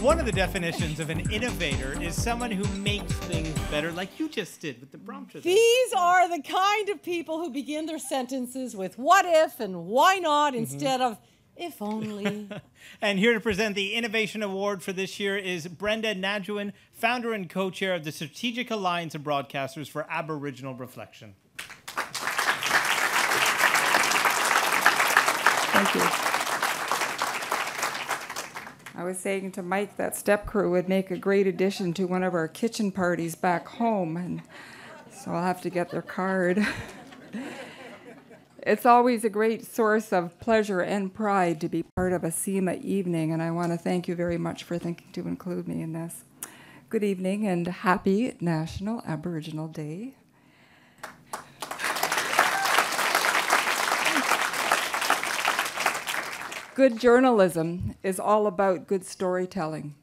One of the definitions of an innovator is someone who makes things better, like you just did with the prompter. These are the kind of people who begin their sentences with what if and why not instead of if only. And here to present the Innovation Award for this year is Brenda Nadjuin, founder and co-chair of the Strategic Alliance of Broadcasters for Aboriginal Reflection. Thank you. I was saying to Mike that Step Crew would make a great addition to one of our kitchen parties back home, and so I'll have to get their card. It's always a great source of pleasure and pride to be part of a CEMA evening, and I want to thank you very much for thinking to include me in this. Good evening and happy National Aboriginal Day. Good journalism is all about good storytelling,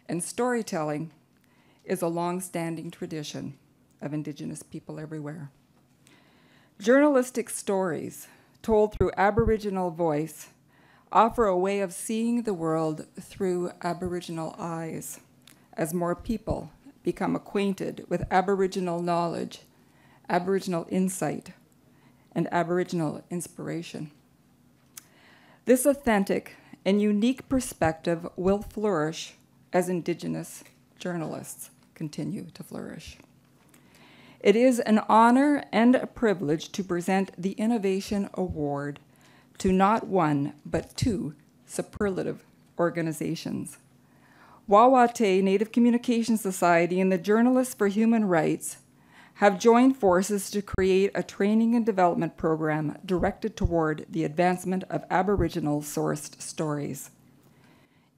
and storytelling is a long-standing tradition of Indigenous people everywhere. Journalistic stories told through Aboriginal voice offer a way of seeing the world through Aboriginal eyes as more people become acquainted with Aboriginal knowledge, Aboriginal insight, and Aboriginal inspiration. This authentic and unique perspective will flourish as Indigenous journalists continue to flourish. It is an honor and a privilege to present the Innovation Award to not one, but two superlative organizations. Wawate Native Communication Society and the Journalists for Human Rights have joined forces to create a training and development program directed toward the advancement of Aboriginal-sourced stories.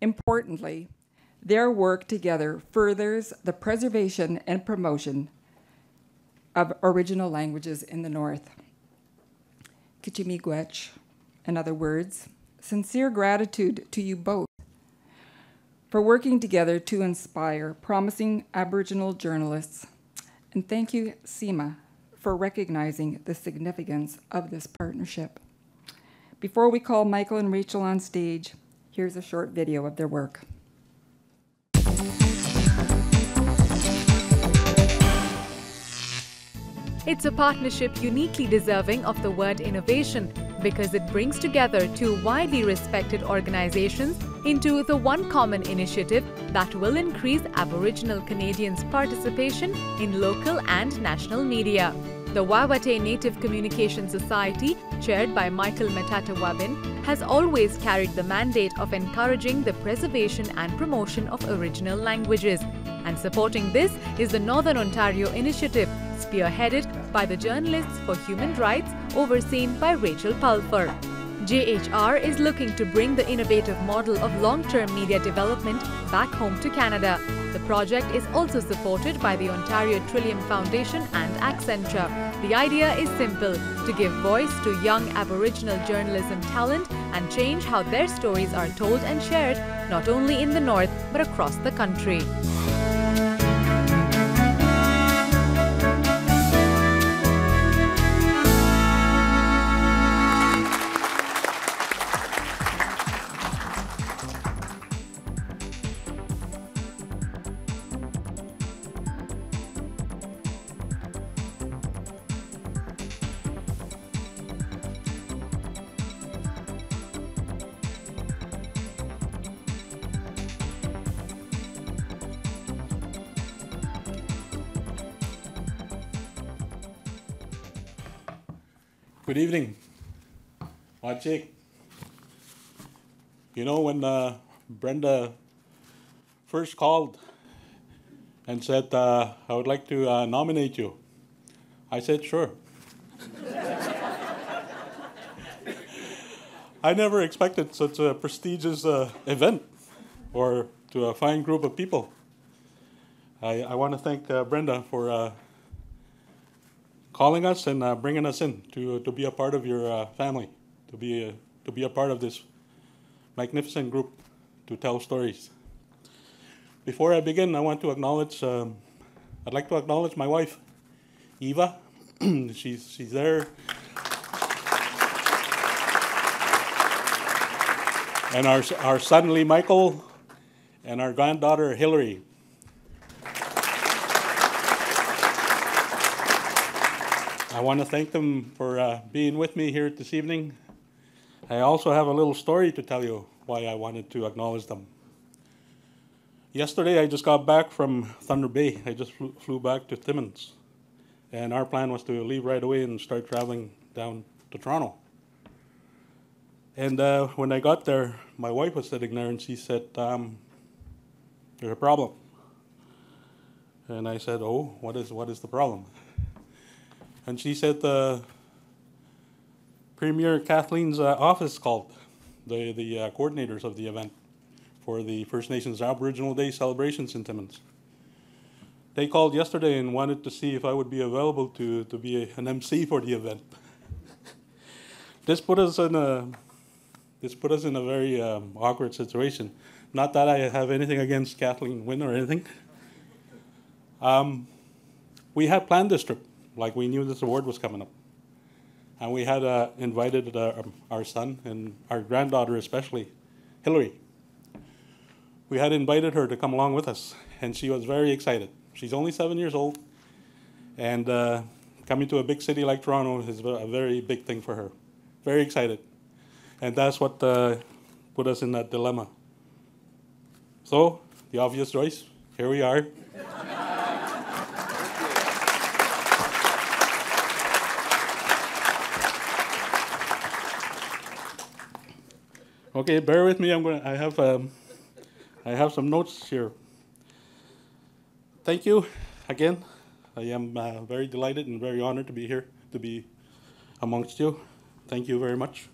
Importantly, their work together furthers the preservation and promotion of original languages in the North. Kichimigwech, in other words, sincere gratitude to you both for working together to inspire promising Aboriginal journalists. And thank you, CEMA, for recognizing the significance of this partnership. Before we call Michael and Rachel on stage, here's a short video of their work. It's a partnership uniquely deserving of the word innovation because it brings together two widely respected organizations into the one common initiative that will increase Aboriginal Canadians' participation in local and national media. The Wawate Native Communication Society, chaired by Michael Metatawabin, has always carried the mandate of encouraging the preservation and promotion of original languages. And supporting this is the Northern Ontario Initiative, spearheaded by the Journalists for Human Rights, overseen by Rachel Pulfer. JHR is looking to bring the innovative model of long-term media development back home to Canada. The project is also supported by the Ontario Trillium Foundation and Accenture. The idea is simple: to give voice to young Aboriginal journalism talent and change how their stories are told and shared, not only in the North, but across the country. Good evening. Wajik. You know, when Brenda first called and said, I would like to nominate you, I said, sure. I never expected such a prestigious event or to a fine group of people. I want to thank Brenda for calling us and bringing us in to be a part of your family, to be a part of this magnificent group to tell stories. Before I begin, I want to acknowledge, I'd like to acknowledge my wife, Eva. She's there. and our son Lee Michael, and our granddaughter Hillary. I want to thank them for being with me here this evening. I also have a little story to tell you why I wanted to acknowledge them. Yesterday, I just got back from Thunder Bay. I just flew back to Timmins. And our plan was to leave right away and start traveling down to Toronto. And when I got there, my wife was sitting there and she said, there's a problem. And I said, oh, what is the problem? And she said Premier Kathleen's office called, the coordinators of the event for the First Nations Aboriginal Day celebrations in Timmins. They called yesterday and wanted to see if I would be available to be an MC for the event. This put us in a very awkward situation. Not that I have anything against Kathleen Wynne or anything. We had planned this trip, like we knew this award was coming up. And we had invited our son and our granddaughter especially, Hillary. We had invited her to come along with us, and she was very excited. She's only 7 years old, and coming to a big city like Toronto is a very big thing for her. Very excited. And that's what put us in that dilemma. So, the obvious choice, here we are. Okay, bear with me. I have some notes here. Thank you again. I am very delighted and very honored to be here, to be amongst you. Thank you very much.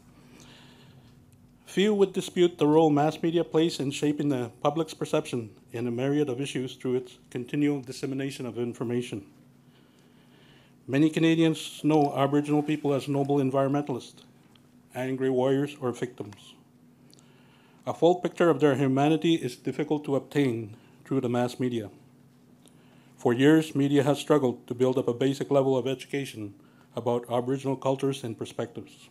Few would dispute the role mass media plays in shaping the public's perception in a myriad of issues through its continual dissemination of information. Many Canadians know Aboriginal people as noble environmentalists, angry warriors, or victims. A full picture of their humanity is difficult to obtain through the mass media. For years, media has struggled to build up a basic level of education about Aboriginal cultures and perspectives.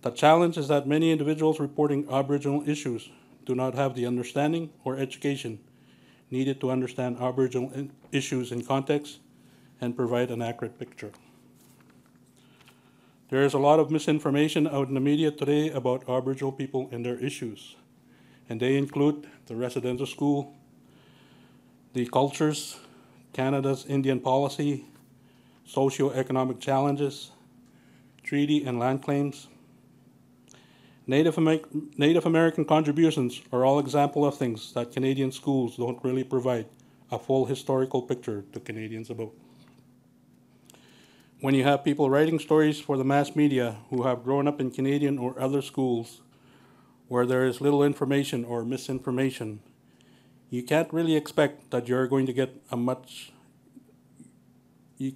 The challenge is that many individuals reporting Aboriginal issues do not have the understanding or education needed to understand Aboriginal issues in context and provide an accurate picture. There is a lot of misinformation out in the media today about Aboriginal people and their issues, and they include the residential school, the cultures, Canada's Indian policy, socio-economic challenges, treaty and land claims. Native American contributions are all examples of things that Canadian schools don't really provide a full historical picture to Canadians about. When you have people writing stories for the mass media who have grown up in Canadian or other schools where there is little information or misinformation, you can't really expect that you're going to get much in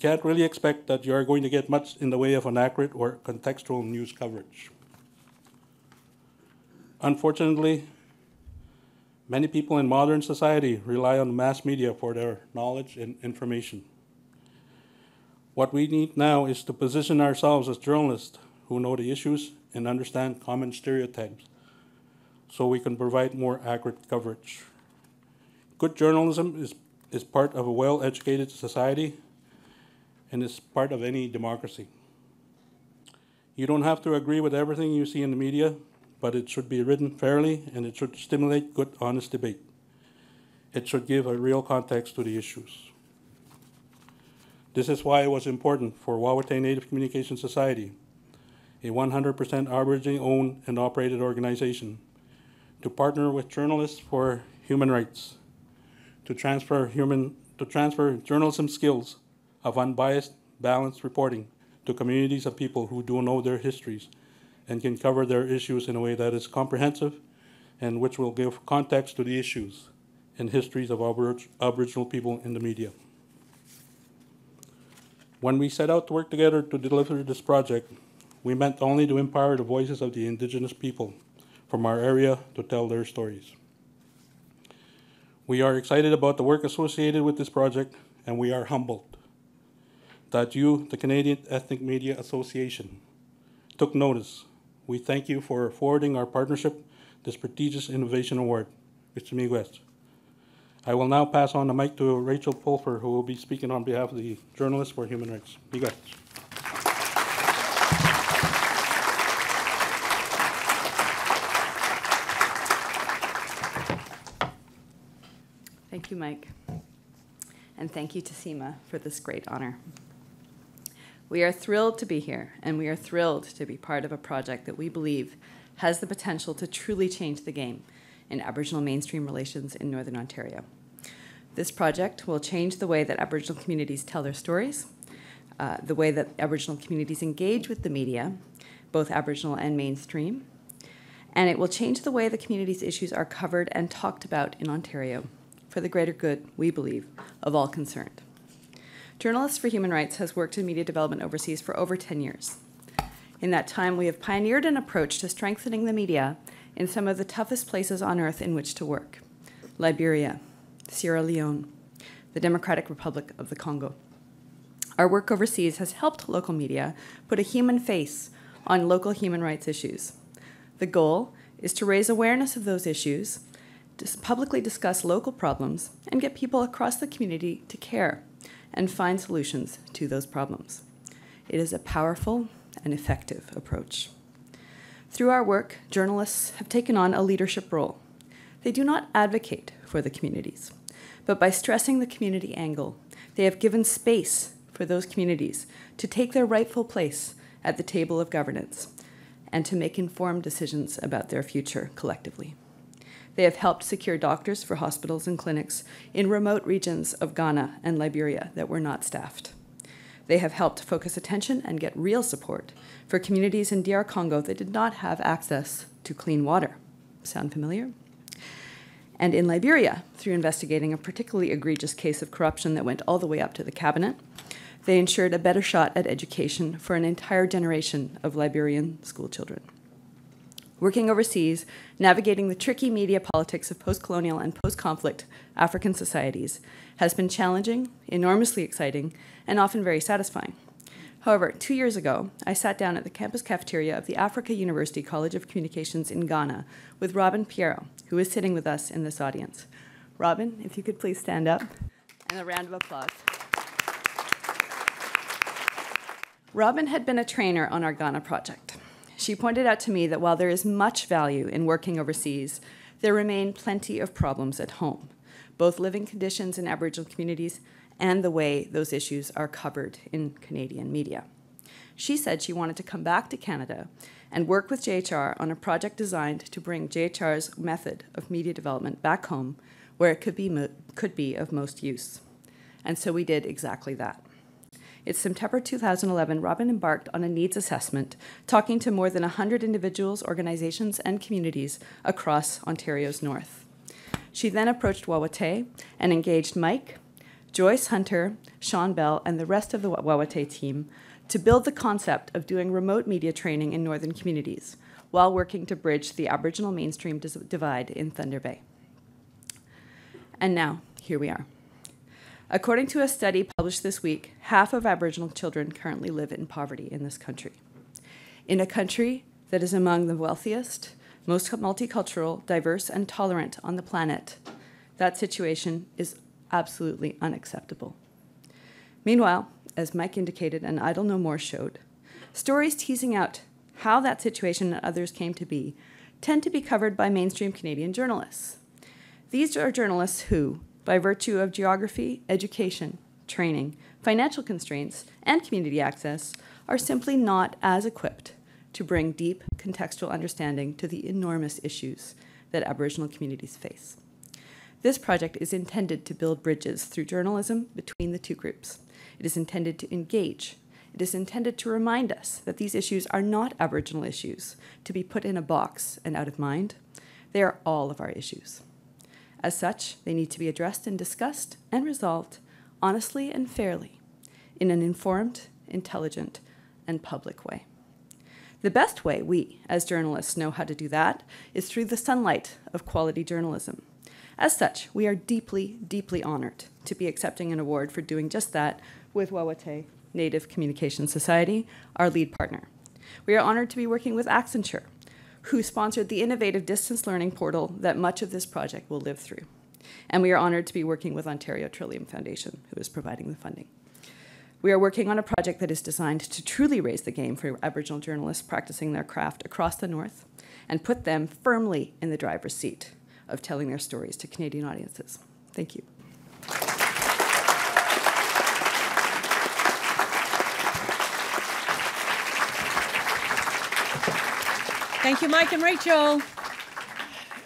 the way of an accurate or contextual news coverage. Unfortunately, many people in modern society rely on mass media for their knowledge and information. What we need now is to position ourselves as journalists who know the issues and understand common stereotypes so we can provide more accurate coverage. Good journalism is part of a well-educated society and is part of any democracy. You don't have to agree with everything you see in the media, but it should be written fairly and it should stimulate good, honest debate. It should give a real context to the issues. This is why it was important for Wawatay Native Communication Society, a 100% Aboriginal-owned and operated organization, to partner with Journalists for Human Rights, to transfer journalism skills of unbiased, balanced reporting to communities of people who do know their histories and can cover their issues in a way that is comprehensive and which will give context to the issues and histories of Aboriginal people in the media. When we set out to work together to deliver this project, we meant only to empower the voices of the Indigenous people from our area to tell their stories. We are excited about the work associated with this project, and we are humbled that you, the Canadian Ethnic Media Association, took notice we thank you for forwarding our partnership this prestigious Innovation Award. Mr. Miguez. I will now pass on the mic to Rachel Pulfer, who will be speaking on behalf of the Journalists for Human Rights. Miguez. Thank you, Mike. And thank you to CEMA for this great honor. We are thrilled to be here, and we are thrilled to be part of a project that we believe has the potential to truly change the game in Aboriginal mainstream relations in Northern Ontario. This project will change the way that Aboriginal communities tell their stories, the way that Aboriginal communities engage with the media, both Aboriginal and mainstream, and it will change the way the community's issues are covered and talked about in Ontario for the greater good, we believe, of all concerned. Journalists for Human Rights has worked in media development overseas for over 10 years. In that time, we have pioneered an approach to strengthening the media in some of the toughest places on earth in which to work: Liberia, Sierra Leone, the Democratic Republic of the Congo. Our work overseas has helped local media put a human face on local human rights issues. The goal is to raise awareness of those issues, to publicly discuss local problems, and get people across the community to care and find solutions to those problems. It is a powerful and effective approach. Through our work, journalists have taken on a leadership role. They do not advocate for the communities, but by stressing the community angle, they have given space for those communities to take their rightful place at the table of governance and to make informed decisions about their future collectively. They have helped secure doctors for hospitals and clinics in remote regions of Ghana and Liberia that were not staffed. They have helped focus attention and get real support for communities in DR Congo that did not have access to clean water. Sound familiar? And in Liberia, through investigating a particularly egregious case of corruption that went all the way up to the cabinet, they ensured a better shot at education for an entire generation of Liberian schoolchildren. Working overseas, navigating the tricky media politics of post-colonial and post-conflict African societies has been challenging, enormously exciting, and often very satisfying. However, 2 years ago, I sat down at the campus cafeteria of the Africa University College of Communications in Ghana with Robin Piero, who is sitting with us in this audience. Robin, if you could please stand up, and a round of applause. Robin had been a trainer on our Ghana project. She pointed out to me that while there is much value in working overseas, there remain plenty of problems at home, both living conditions in Aboriginal communities and the way those issues are covered in Canadian media. She said she wanted to come back to Canada and work with JHR on a project designed to bring JHR's method of media development back home where it could be of most use. And so we did exactly that. In September 2011, Robin embarked on a needs assessment, talking to more than 100 individuals, organizations, and communities across Ontario's north. She then approached Wawate and engaged Mike, Joyce Hunter, Sean Bell, and the rest of the Wawate team to build the concept of doing remote media training in northern communities while working to bridge the Aboriginal mainstream divide in Thunder Bay. And now, here we are. According to a study published this week, half of Aboriginal children currently live in poverty in this country. In a country that is among the wealthiest, most multicultural, diverse, and tolerant on the planet, that situation is absolutely unacceptable. Meanwhile, as Mike indicated and Idle No More showed, stories teasing out how that situation and others came to be tend to be covered by mainstream Canadian journalists. These are journalists who, by virtue of geography, education, training, financial constraints, and community access, are simply not as equipped to bring deep contextual understanding to the enormous issues that Aboriginal communities face. This project is intended to build bridges through journalism between the two groups. It is intended to engage. It is intended to remind us that these issues are not Aboriginal issues to be put in a box and out of mind. They are all of our issues. As such, they need to be addressed and discussed and resolved honestly and fairly in an informed, intelligent, and public way. The best way we, as journalists, know how to do that is through the sunlight of quality journalism. As such, we are deeply, deeply honored to be accepting an award for doing just that with Wawate Native Communication Society, our lead partner. We are honored to be working with Accenture, who sponsored the innovative distance learning portal that much of this project will live through. And we are honored to be working with Ontario Trillium Foundation, who is providing the funding. We are working on a project that is designed to truly raise the game for Aboriginal journalists practicing their craft across the North and put them firmly in the driver's seat of telling their stories to Canadian audiences. Thank you. Thank you, Mike and Rachel.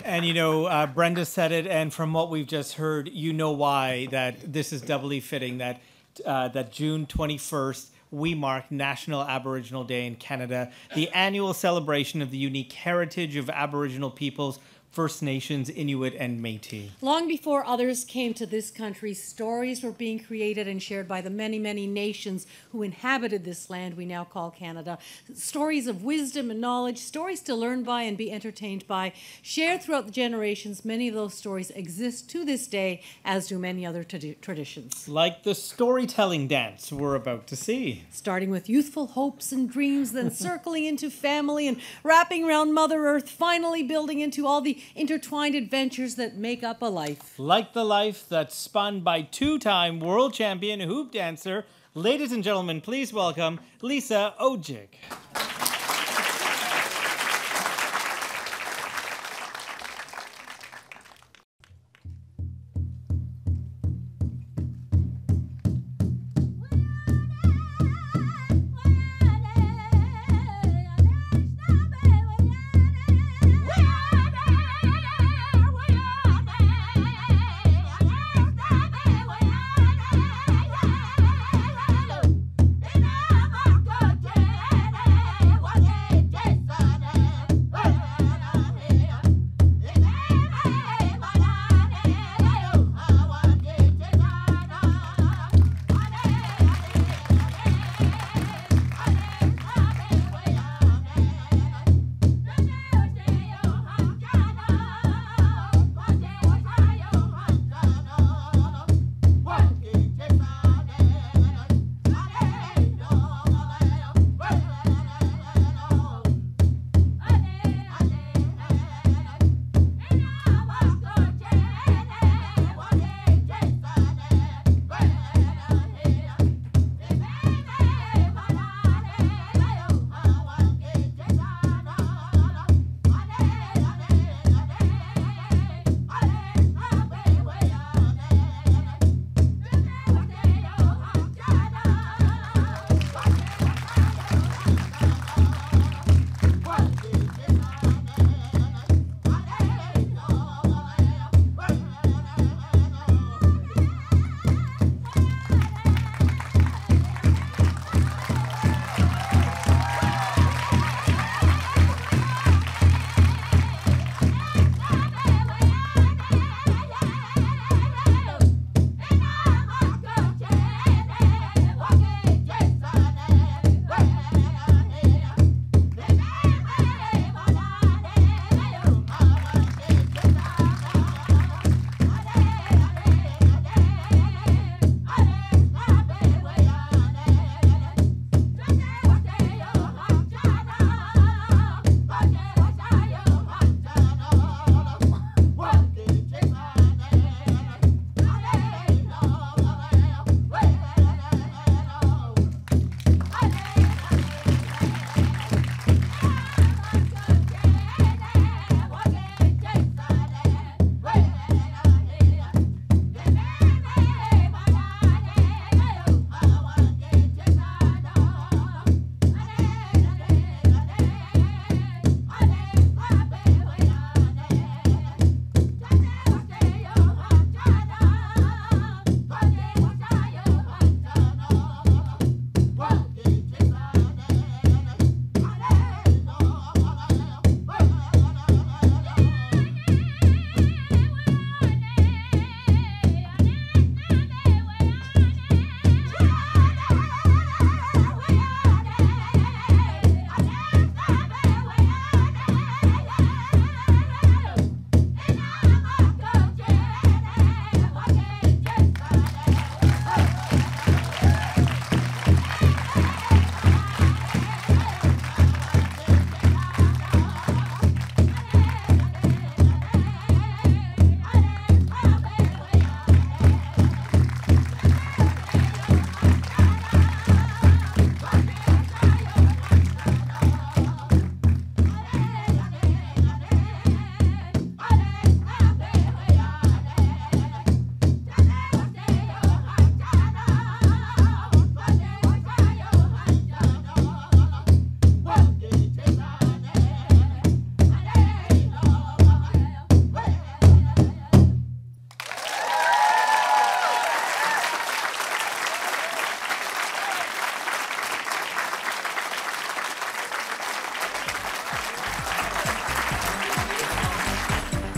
And you know, Brenda said it, and from what we've just heard, you know why that this is doubly fitting that that June 21st we mark National Aboriginal Day in Canada, the annual celebration of the unique heritage of Aboriginal peoples, First Nations, Inuit, and Métis. Long before others came to this country, stories were being created and shared by the many, many nations who inhabited this land we now call Canada. Stories of wisdom and knowledge, stories to learn by and be entertained by, shared throughout the generations. Many of those stories exist to this day, as do many other traditions. Like the storytelling dance we're about to see. Starting with youthful hopes and dreams, then circling into family and wrapping around Mother Earth, finally building into all the intertwined adventures that make up a life. Like the life that's spun by two-time world champion hoop dancer. Ladies and gentlemen, please welcome Lisa Ojic.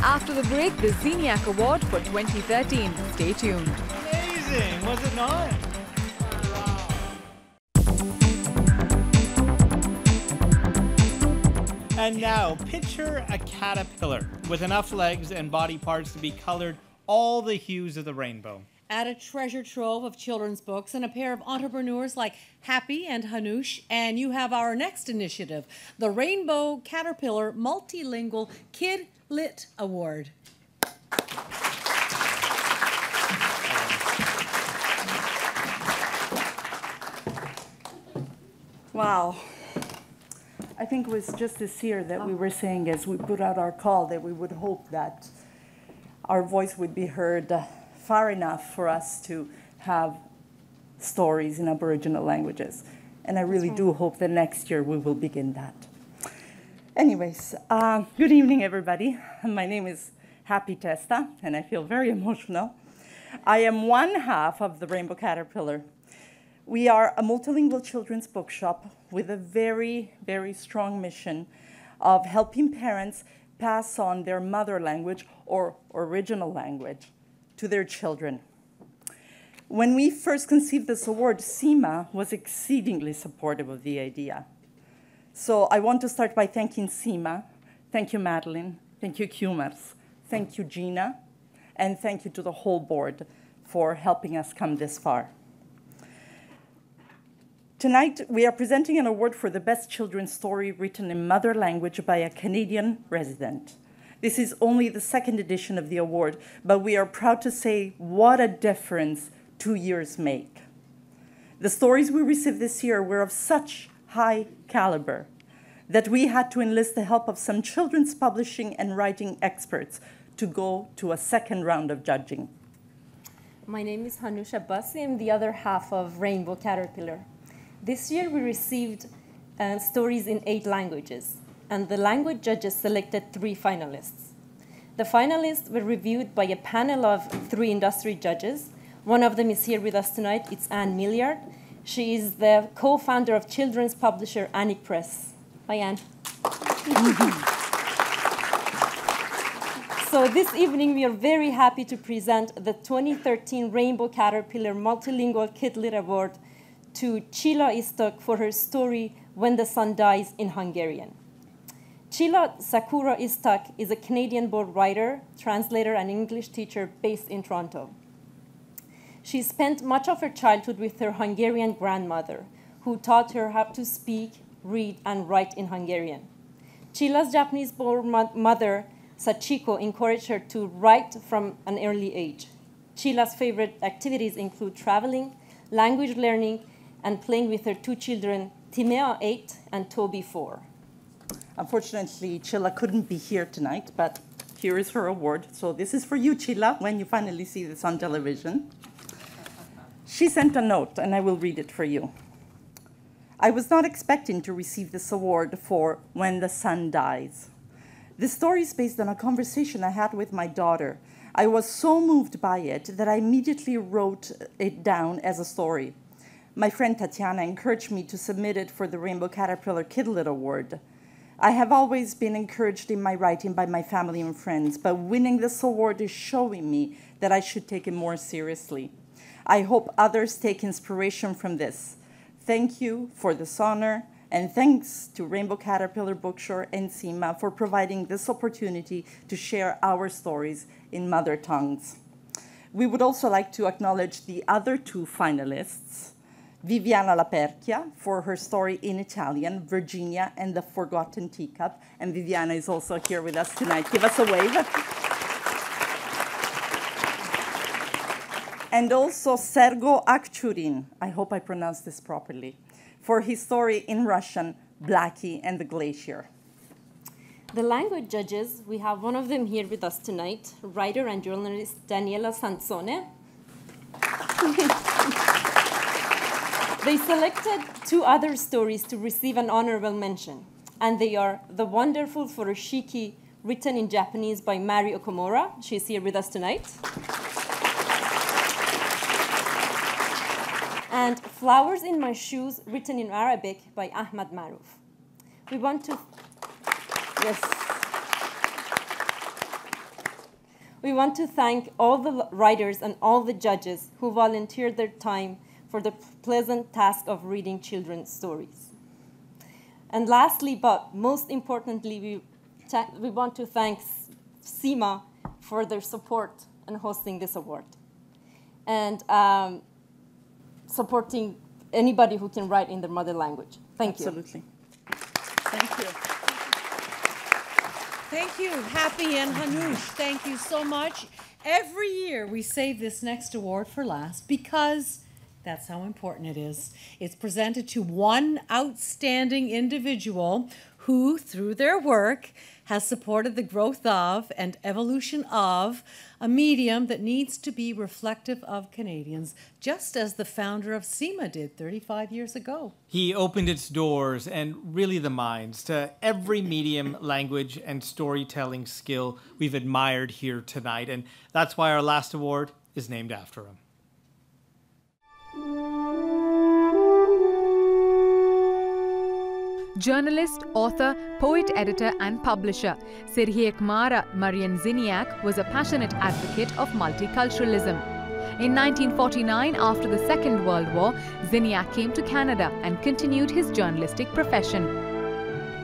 After the break, the CEMA Award for 2013. Stay tuned. Amazing, was it not? And now, picture a caterpillar with enough legs and body parts to be colored all the hues of the rainbow. Add a treasure trove of children's books and a pair of entrepreneurs like Happy and Hanush, and you have our next initiative, the Rainbow Caterpillar Multilingual Kid Lit Award. Wow. I think it was just this year that we were saying as we put out our call that we would hope that our voice would be heard far enough for us to have stories in Aboriginal languages. And I really do hope that next year we will begin that. Anyways, good evening, everybody. My name is Happy Testa, and I feel very emotional. I am one half of the Rainbow Caterpillar. We are a multilingual children's bookshop with a very, very strong mission of helping parents pass on their mother language or original language to their children. When we first conceived this award, CEMA was exceedingly supportive of the idea. So I want to start by thanking CEMA. Thank you, Madeline. Thank you, Kumars. Thank you, Gina. And thank you to the whole board for helping us come this far. Tonight, we are presenting an award for the best children's story written in mother language by a Canadian resident. This is only the second edition of the award, but we are proud to say what a difference 2 years make. The stories we received this year were of such high caliber that we had to enlist the help of some children's publishing and writing experts to go to a second round of judging. My name is Hanush Abbasi. I'm the other half of Rainbow Caterpillar. This year we received stories in 8 languages, and the language judges selected 3 finalists. The finalists were reviewed by a panel of 3 industry judges. One of them is here with us tonight. It's Anne Milliard. She is the co-founder of children's publisher Annick Press. Hi, Anne. So this evening we are very happy to present the 2013 Rainbow Caterpillar Multilingual Kid Lit Award to Csilla Istok for her story When the Sun Dies in Hungarian. Csilla Sakura Istok is a Canadian-born writer, translator, and English teacher based in Toronto. She spent much of her childhood with her Hungarian grandmother, who taught her how to speak, read, and write in Hungarian. Csilla's Japanese-born mother, Sachiko, encouraged her to write from an early age. Csilla's favorite activities include traveling, language learning, and playing with her 2 children, Timea, 8, and Toby, 4. Unfortunately, Csilla couldn't be here tonight, but here is her award. So this is for you, Csilla, when you finally see this on television. She sent a note, and I will read it for you. I was not expecting to receive this award for When the Sun Dies. This story is based on a conversation I had with my daughter. I was so moved by it that I immediately wrote it down as a story. My friend Tatiana encouraged me to submit it for the Rainbow Caterpillar Kid Lit Award. I have always been encouraged in my writing by my family and friends, but winning this award is showing me that I should take it more seriously. I hope others take inspiration from this. Thank you for this honor, and thanks to Rainbow Caterpillar Bookshop and CEMA for providing this opportunity to share our stories in mother tongues. We would also like to acknowledge the other 2 finalists, Viviana Laperchia for her story in Italian, Virginia and the Forgotten Teacup. And Viviana is also here with us tonight. Give us a wave. And also Sergo Akchurin, I hope I pronounced this properly, for his story in Russian, Blackie and the Glacier. The language judges, we have one of them here with us tonight, writer and journalist Daniela Sansone. They selected 2 other stories to receive an honorable mention, and they are The Wonderful Furoshiki, written in Japanese by Mari Okamura. She's here with us tonight. And Flowers in My Shoes, written in Arabic by Ahmad Maruf. We want to, yes. We want to thank all the writers and all the judges who volunteered their time for the pleasant task of reading children's stories. And lastly, but most importantly, we want to thank CEMA for their support in hosting this award and supporting anybody who can write in their mother language. Thank you. Absolutely. Thank you. Thank you, Happy and Hanush. Thank you so much. Every year we save this next award for last because that's how important it is. It's presented to one outstanding individual who, through their work, has supported the growth of and evolution of a medium that needs to be reflective of Canadians, just as the founder of CEMA did 35 years ago. He opened its doors and really the minds to every medium, language, and storytelling skill we've admired here tonight. And that's why our last award is named after him. Journalist, author, poet, editor and publisher Sirhiekmara Marian Ziniak was a passionate advocate of multiculturalism. In 1949, after the Second World War, Ziniak came to Canada and continued his journalistic profession.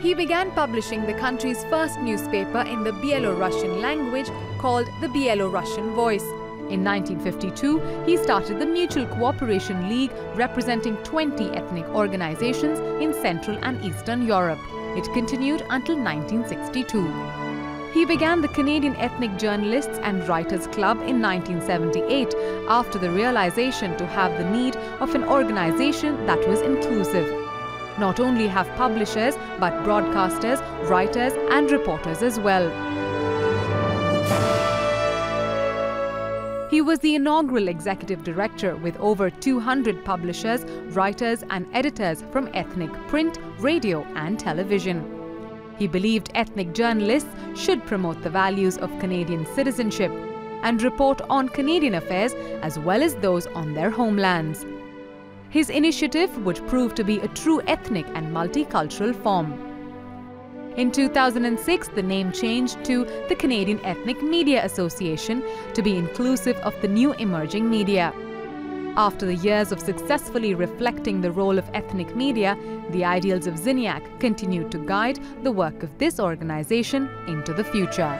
He began publishing the country's first newspaper in the Byelorussian language called the Byelorussian Voice. In 1952, he started the Mutual Cooperation League, representing 20 ethnic organizations in Central and Eastern Europe. It continued until 1962. He began the Canadian Ethnic Journalists and Writers Club in 1978 after the realization to have the need of an organization that was inclusive. Not only have publishers, but broadcasters, writers and reporters as well. He was the inaugural executive director with over 200 publishers, writers and editors from ethnic print, radio and television. He believed ethnic journalists should promote the values of Canadian citizenship and report on Canadian affairs as well as those on their homelands. His initiative would prove to be a true ethnic and multicultural form. In 2006, the name changed to the Canadian Ethnic Media Association to be inclusive of the new emerging media. After the years of successfully reflecting the role of ethnic media, the ideals of Ziniak continued to guide the work of this organization into the future.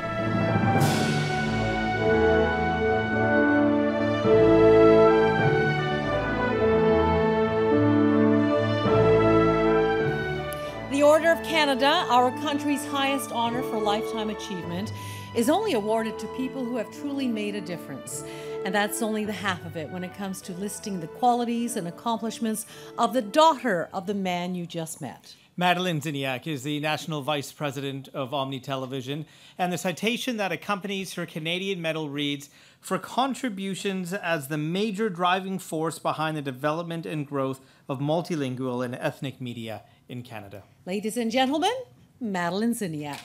The Order of Canada, our country's highest honor for lifetime achievement, is only awarded to people who have truly made a difference. And that's only the half of it when it comes to listing the qualities and accomplishments of the daughter of the man you just met. Madeleine Ziniak is the National Vice President of Omni Television, and the citation that accompanies her Canadian medal reads, "For contributions as the major driving force behind the development and growth of multilingual and ethnic media in Canada." Ladies and gentlemen, Madeleine Ziniak.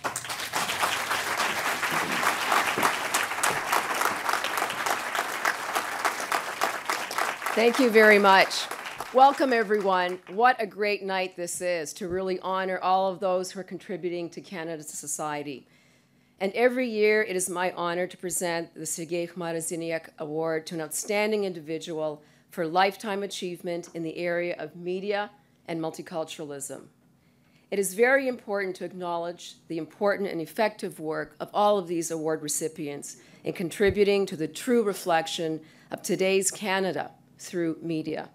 Thank you very much. Welcome, everyone. What a great night this is to really honor all of those who are contributing to Canada's society. And every year, it is my honor to present the Sirhiekmara Ziniak Award to an outstanding individual for lifetime achievement in the area of media and multiculturalism. It is very important to acknowledge the important and effective work of all of these award recipients in contributing to the true reflection of today's Canada through media.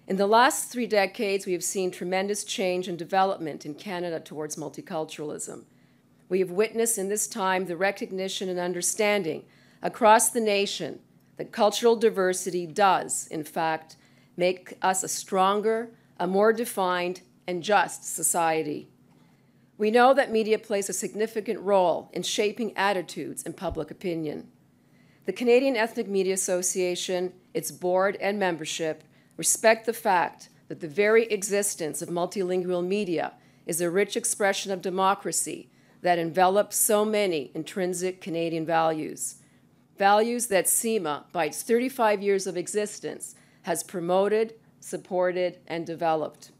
In the last 3 decades, we have seen tremendous change and development in Canada towards multiculturalism. We have witnessed in this time the recognition and understanding across the nation that cultural diversity does, in fact, make us a stronger, a more defined, and just society. We know that media plays a significant role in shaping attitudes and public opinion. The Canadian Ethnic Media Association, its board and membership, respect the fact that the very existence of multilingual media is a rich expression of democracy that envelops so many intrinsic Canadian values, values that CEMA, by its 35 years of existence, has promoted, supported, and developed.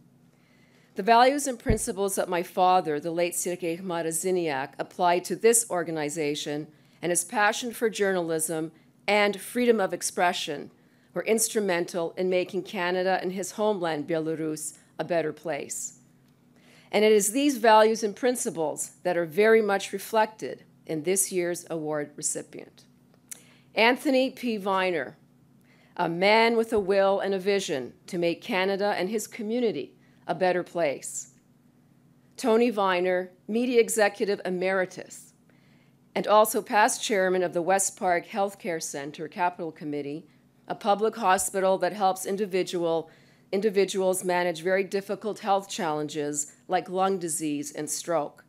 The values and principles that my father, the late Sirhiekmara Ziniak, applied to this organization and his passion for journalism and freedom of expression were instrumental in making Canada and his homeland, Belarus, a better place. And it is these values and principles that are very much reflected in this year's award recipient. Anthony P. Viner, a man with a will and a vision to make Canada and his community a better place. Tony Viner, Media Executive Emeritus, and also past chairman of the West Park Healthcare Center Capital Committee, a public hospital that helps individuals manage very difficult health challenges like lung disease and stroke,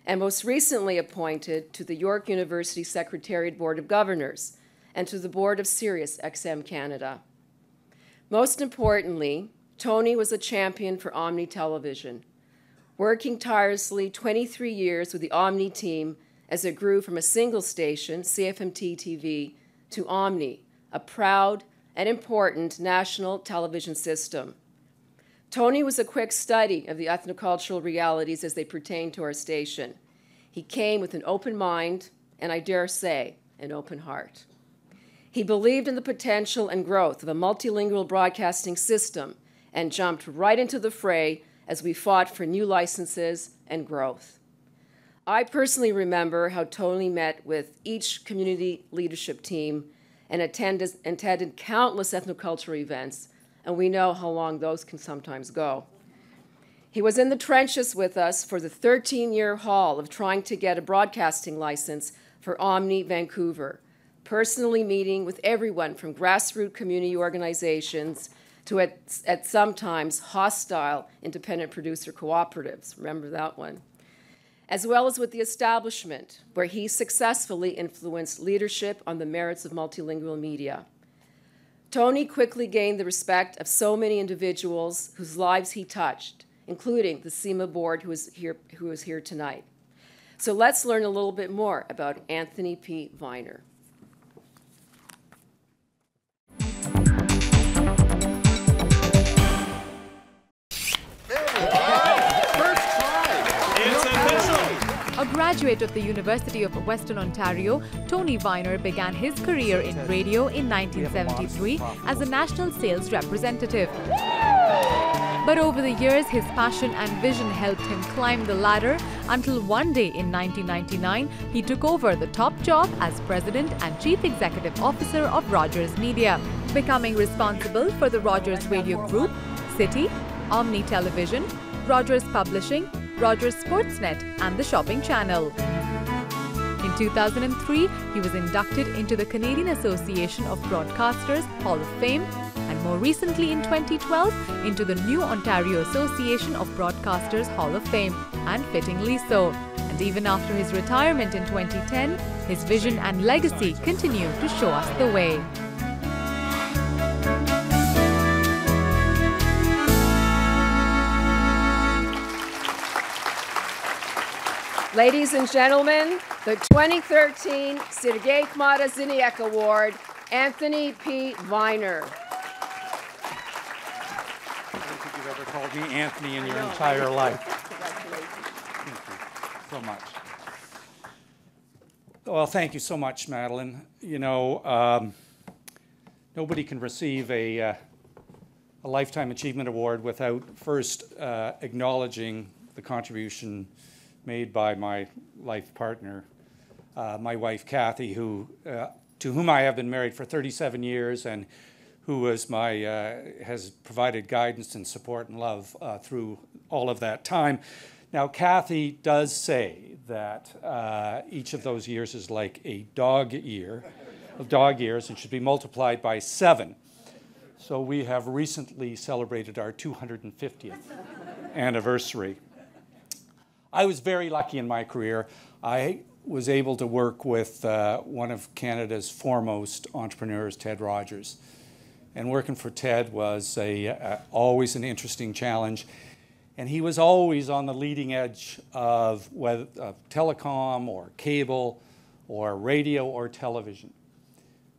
and most recently appointed to the York University Secretariat Board of Governors and to the board of Sirius XM Canada. Most importantly, Tony was a champion for Omni Television, working tirelessly 23 years with the Omni team as it grew from a single station, CFMT TV, to Omni, a proud and important national television system. Tony was a quick study of the ethnocultural realities as they pertain to our station. He came with an open mind, and I dare say, an open heart. He believed in the potential and growth of a multilingual broadcasting system and jumped right into the fray as we fought for new licenses and growth. I personally remember how Tony met with each community leadership team and attended countless ethnocultural events, and we know how long those can sometimes go. He was in the trenches with us for the 13-year haul of trying to get a broadcasting license for Omni Vancouver, personally meeting with everyone from grassroots community organizations to at sometimes hostile independent producer cooperatives, remember that one, as well as with the establishment, where he successfully influenced leadership on the merits of multilingual media. Tony quickly gained the respect of so many individuals whose lives he touched, including the CEMA board who is here tonight. So let's learn a little bit more about Anthony P. Viner. A graduate of the University of Western Ontario, Tony Viner began his career in radio in 1973 as a national sales representative. But over the years, his passion and vision helped him climb the ladder until one day in 1999, he took over the top job as President and Chief Executive Officer of Rogers Media, becoming responsible for the Rogers Radio Group, City, Omni Television, Rogers Publishing, Rogers Sportsnet, and the Shopping Channel. In 2003, he was inducted into the Canadian Association of Broadcasters Hall of Fame, and more recently in 2012, into the New Ontario Association of Broadcasters Hall of Fame, and fittingly so. And even after his retirement in 2010, his vision and legacy continue to show us the way. Ladies and gentlemen, the 2013 Sergei Kmara-Ziniak Award, Anthony P. Viner. I don't think you've ever called me Anthony in your entire life. Thank you so much. Well, thank you so much, Madeline. You know, nobody can receive a Lifetime Achievement Award without first acknowledging the contribution made by my life partner, my wife Kathy, to whom I have been married for 37 years and who is has provided guidance and support and love through all of that time. Now, Kathy does say that each of those years is like a dog years and should be multiplied by 7. So we have recently celebrated our 250th anniversary. I was very lucky in my career. I was able to work with one of Canada's foremost entrepreneurs, Ted Rogers. And working for Ted was always an interesting challenge. And he was always on the leading edge of whether telecom or cable or radio or television.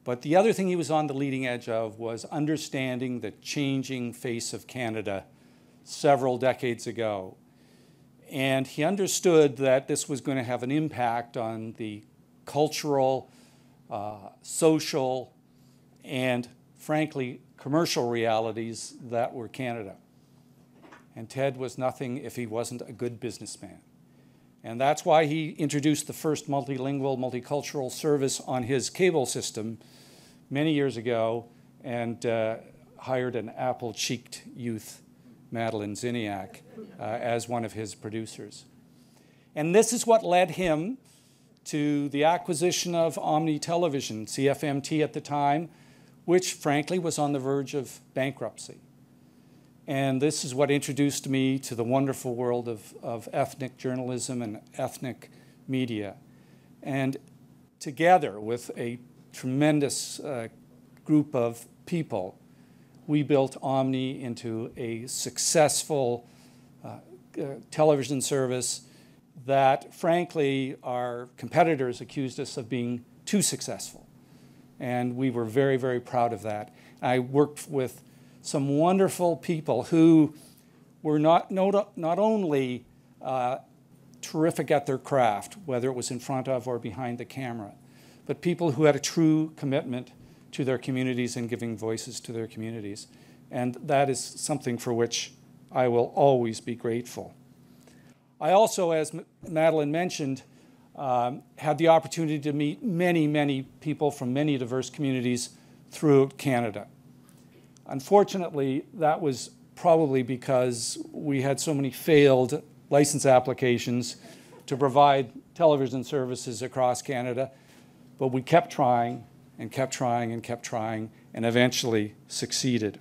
But the other thing he was on the leading edge of was understanding the changing face of Canada several decades ago. And he understood that this was going to have an impact on the cultural, social, and frankly, commercial realities that were Canada. And Ted was nothing if he wasn't a good businessman. And that's why he introduced the first multilingual, multicultural service on his cable system many years ago and hired an apple-cheeked youth, Madeline Ziniak, as one of his producers. And this is what led him to the acquisition of Omni Television, CFMT at the time, which frankly was on the verge of bankruptcy. And this is what introduced me to the wonderful world of ethnic journalism and ethnic media. And together with a tremendous group of people, we built Omni into a successful television service that, frankly, our competitors accused us of being too successful. And we were very, very proud of that. I worked with some wonderful people who were not only terrific at their craft, whether it was in front of or behind the camera, but people who had a true commitment to their communities and giving voices to their communities. And that is something for which I will always be grateful. I also, as Madeline mentioned, had the opportunity to meet many, many people from many diverse communities throughout Canada. Unfortunately, that was probably because we had so many failed license applications to provide television services across Canada, but we kept trying and kept trying and kept trying and eventually succeeded.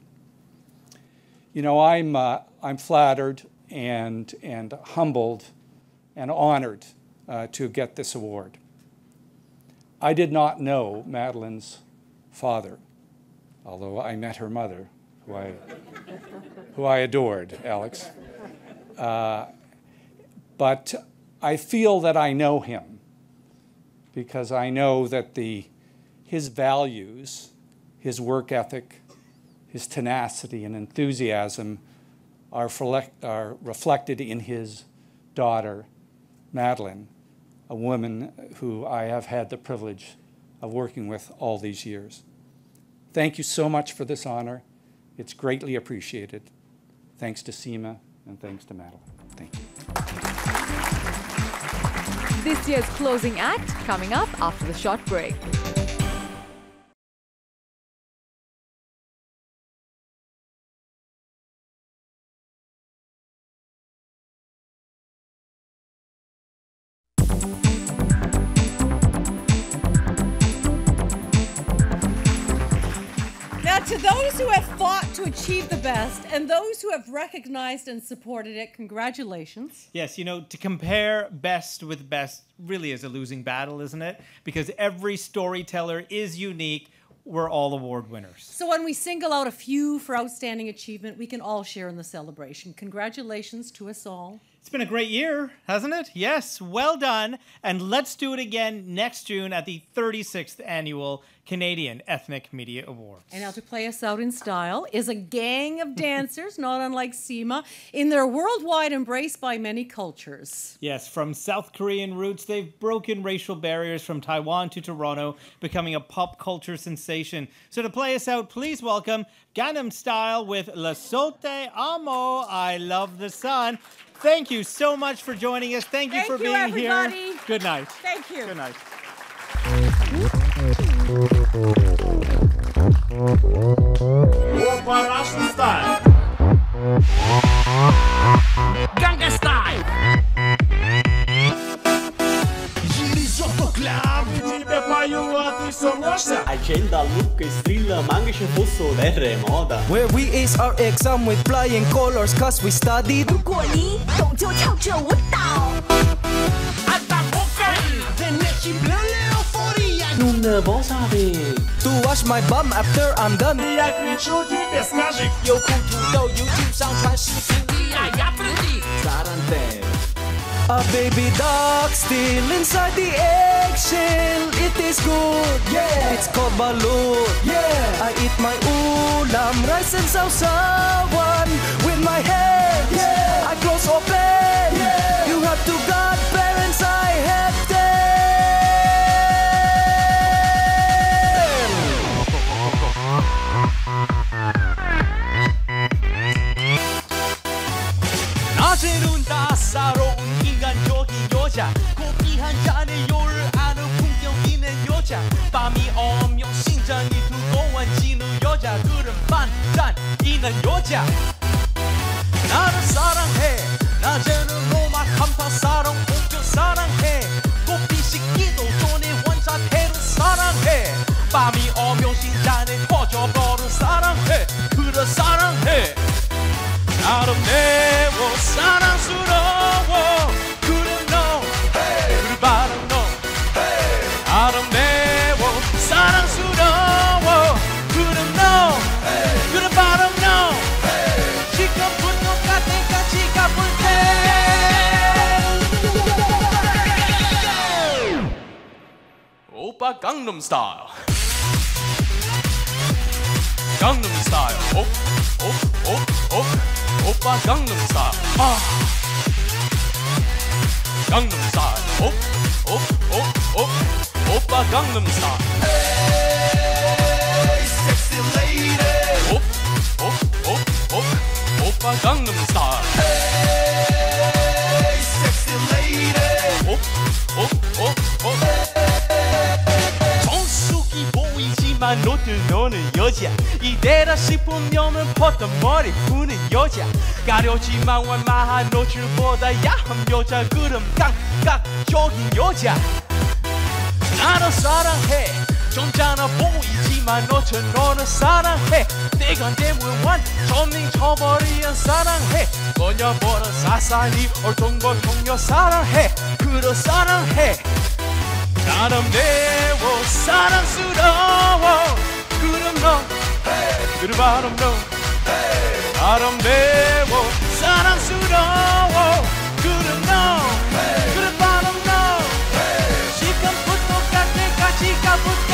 You know, I'm flattered and humbled and honored to get this award. I did not know Madeline's father, although I met her mother, who I adored, Alex. But I feel that I know him because I know that his values, his work ethic, his tenacity and enthusiasm are reflected in his daughter, Madeline, a woman who I have had the privilege of working with all these years. Thank you so much for this honor. It's greatly appreciated. Thanks to CEMA and thanks to Madeline. Thank you. This year's closing act coming up after the short break. To those who have fought to achieve the best and those who have recognized and supported it, congratulations. Yes, you know, to compare best with best really is a losing battle, isn't it? Because every storyteller is unique. We're all award winners. So when we single out a few for outstanding achievement, we can all share in the celebration. Congratulations to us all. It's been a great year, hasn't it? Yes, well done. And let's do it again next June at the 36th Annual Canadian Ethnic Media Awards. And now to play us out in style is a gang of dancers, not unlike CEMA, in their worldwide embrace by many cultures. Yes, from South Korean roots, they've broken racial barriers from Taiwan to Toronto, becoming a pop culture sensation. So to play us out, please welcome Gangnam Style with La Sote Amo, I Love the Sun. Thank you so much for joining us. Thank you for being everybody. here. Good night. Thank you. Good night. Russian style. Gangnam style. Agenda, look e strilla, manca ci fosse terremoto. Where we ace our exam with flying colors cause we studied. 如果你懂就跳这舞蹈。 Non può sapere. To wash my bum after I'm done. 你爱看手机别skажи. 优酷土豆 YouTube 上传视频。 Я приди. Tarantella. A baby dog still inside the eggshell. It is good, yeah. It's called balut, yeah. I eat my ulam, rice and sausawan with my hands, yeah. I close open, yeah. You have to godparents, I have them. 커피 한 잔에 요를 아는 품격 있는 여자 밤이 오면 심장이 두꺼워지는 여자 그런 반찬 있는 여자 나를 사랑해 낮에는 로마 캄파 사랑 본격 사랑해 커피 식기도 전에 원자태를 사랑해 밤이 오면 심장에 퍼져버린 사랑해 그래 사랑해 아름다워 사랑스러워 그래 너 그래 바로 너 아름다워 사랑스러워 그래 너 그래 바로 너 지금부터 갈 때까지 가볼 때 오빠 강남 스타일 강남 스타일 오빠 강남 스타일 강남 스타일 오빠 강남 스타일 Hey sexy lady 오빠 강남 스타일 Hey sexy lady 정숙이 보이지만 너는 여자 이대라 싶으면은 퍼던 머리 푸는 여자 가려지만 완만한 노출보다 야한 여자 그럼 감각적인 여자 나는 사랑해 점잖아 보이지만 너는 사랑해 내가 때문에 완전 미쳐버리는 사랑해 꺼져버린 사사리 얼통거통여 사랑해 그래 사랑해 아름다워 사랑스러워 그럼 너 그래 바로 너 아름다워 사랑스러워 그럼 너 그래 바로 너 지금부터 갈 때까지 가볼게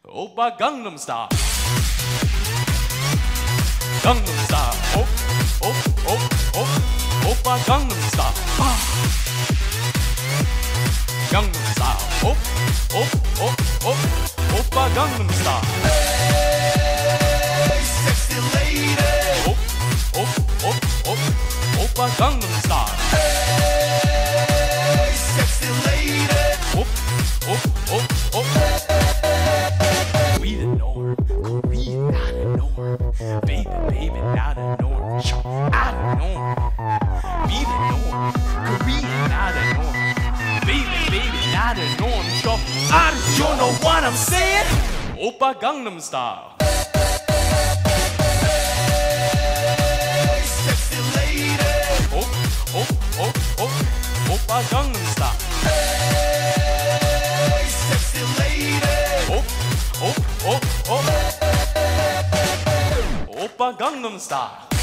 오빠 강남 스타일 강남 스타일 오빠 강남 스타일 강남 스타일 오빠 강남 스타일 Hey sexy lady 오빠 강남 스타일 Hey sexy lady We the norm Korea not a norm Baby not a norm Out of norm Be the norm Korea not a norm Baby not a norm So you know what I'm saying 오빠 강남 스타일 Hey sexy lady 오빠 강남 스타일 Hey sexy lady 오빠 강남 스타일